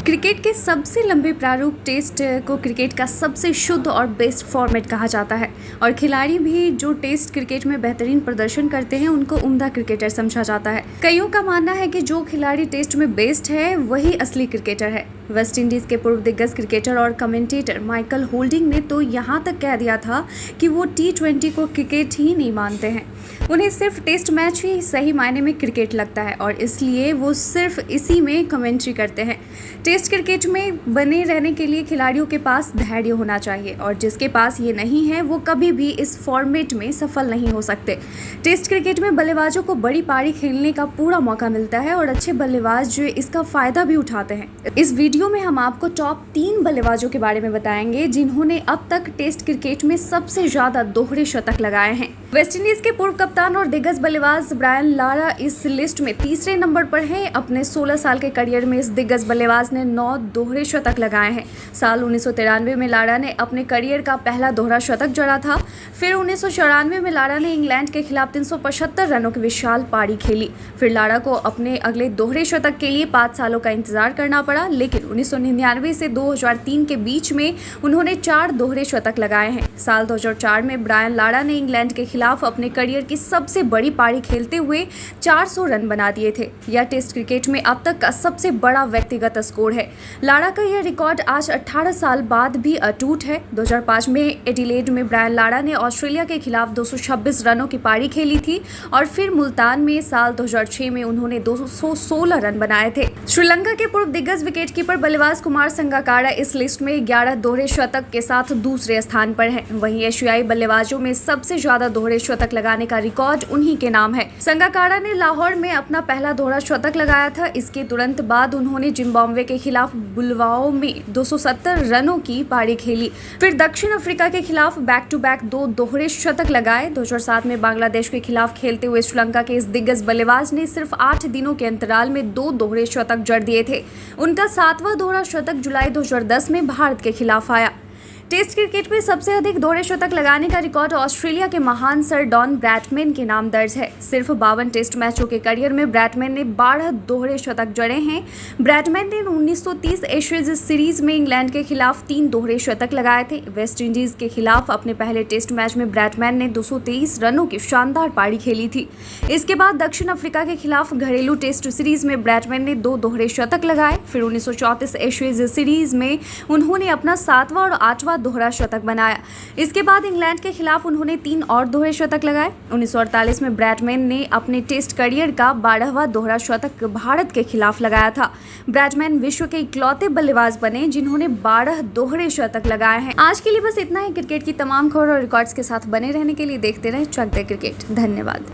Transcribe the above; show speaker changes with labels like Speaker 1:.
Speaker 1: Cricket के सबसे लंबे प्रारूप टेस्ट को क्रिकेट का सबसे शुद्ध और बेस्ट फॉर्मेट कहा जाता है और खिलाड़ी भी जो टेस्ट क्रिकेट में बेहतरीन प्रदर्शन करते हैं उनको उम्दा क्रिकेटर समझा जाता है। कईयों का मानना है कि जो खिलाड़ी टेस्ट में बेस्ट है वही असली क्रिकेटर है। वेस्ट इंडीज के पूर्व दिग्गज क्रिकेटर और कमेंटेटर माइकल होल्डिंग ने तो यहाँ तक कह दिया था कि वो T20 को क्रिकेट ही नहीं मानते हैं, उन्हें सिर्फ टेस्ट मैच ही सही मायने में क्रिकेट लगता है और इसलिए वो सिर्फ इसी में कमेंट्री करते हैं। टेस्ट क्रिकेट में बने रहने के लिए खिलाड़ियों के पास धैर्य होना चाहिए और जिसके पास ये नहीं है वो कभी भी इस फॉर्मेट में सफल नहीं हो सकते। टेस्ट क्रिकेट में बल्लेबाजों को बड़ी पारी खेलने का पूरा मौका मिलता है और अच्छे बल्लेबाज इसका फायदा भी उठाते हैं। इस वीडियो में हम आपको टॉप 3 बल्लेबाजों के बारे में बताएंगे जिन्होंने अब तक टेस्ट क्रिकेट में सबसे ज्यादा दोहरे शतक लगाए हैं। वेस्ट इंडीज के पूर्व कप्तान और दिग्गज बल्लेबाज ब्रायन लारा इस लिस्ट में तीसरे नंबर पर हैं। अपने 16 साल के करियर में इस दिग्गज बल्लेबाज ने 9 दोहरे शतक लगाए हैं। साल 1993 में लारा ने अपने करियर का पहला दोहरा शतक जड़ा था। फिर 1994 में लारा ने इंग्लैंड के खिलाफ 375 रनों की विशाल पारी खेली। फिर लारा को अपने अगले दोहरे शतक के लिए 5 सालों का इंतजार करना पड़ा, लेकिन 1999 से 2003 के बीच में उन्होंने 4 दोहरे शतक लगाए हैं। साल 2004 में ब्रायन लारा ने इंग्लैंड के खिलाफ अपने करियर की सबसे बड़ी पारी खेलते हुए 400 रन बना दिए थे। यह टेस्ट क्रिकेट में अब तक का सबसे बड़ा व्यक्तिगत स्कोर है। लारा का यह रिकॉर्ड आज 18 साल बाद भी अटूट है। 2005 में एडिलेड में ब्रायन लारा ने ऑस्ट्रेलिया के खिलाफ 226 रनों की पारी खेली थी और फिर मुल्तान में साल 2006 में उन्होंने 216 रन बनाए थे। श्रीलंका के पूर्व दिग्गज विकेटकीपर बल्लेबाज कुमार संगाकारा इस लिस्ट में 11 दोहरे शतक के साथ दूसरे स्थान पर हैं। वहीं एशियाई बल्लेबाजों में सबसे ज्यादा दोहरे शतक लगाने का रिकॉर्ड उन्हीं के नाम है। संगाकारा ने लाहौर में अपना पहला दोहरा शतक लगाया था। इसके तुरंत बाद उन्होंने जिम्बाब्वे के खिलाफ बुलवाओ में 270 रनों की पारी खेली। फिर दक्षिण अफ्रीका के खिलाफ बैक टू बैक 2 दोहरे शतक लगाए। 2007 में बांग्लादेश के खिलाफ खेलते हुए श्रीलंका के इस दिग्गज बल्लेबाज ने सिर्फ 8 दिनों के अंतराल में 2 दोहरे शतक जड़ दिए थे। उनका 7वां दोहरा शतक जुलाई 2010 में भारत के खिलाफ आया। टेस्ट क्रिकेट में सबसे अधिक दोहरे शतक लगाने का रिकॉर्ड ऑस्ट्रेलिया के महान सर डॉन ब्रैडमैन के नाम दर्ज है। सिर्फ 52 टेस्ट मैचों के करियर में ब्रैडमैन ने 12 दोहरे शतक जड़े हैं। ब्रैडमैन ने 1930 एशेज सीरीज में इंग्लैंड के खिलाफ 3 दोहरे शतक लगाए थे। वेस्ट इंडीज के खिलाफ अपने पहले टेस्ट मैच में ब्रैडमैन ने 223 रनों की शानदार पारी खेली थी। इसके बाद दक्षिण अफ्रीका के खिलाफ घरेलू टेस्ट सीरीज में ब्रैडमैन ने 2 दोहरे शतक लगाए। फिर 1934 एशेज सीरीज में उन्होंने अपना 7वां और 8वां दोहरा शतक बनाया। इसके बाद इंग्लैंड के खिलाफ उन्होंने 3 और दोहरे शतक लगाए। 1948 में ब्रैडमैन ने अपने टेस्ट करियर का 12वां दोहरा शतक भारत के खिलाफ लगाया था। ब्रैडमैन विश्व के इकलौते बल्लेबाज बने जिन्होंने 12 दोहरे शतक लगाए हैं। आज के लिए बस इतना ही। क्रिकेट की तमाम खबर और रिकॉर्ड्स के साथ बने रहने के लिए देखते रहें चक दे क्रिकेट। धन्यवाद।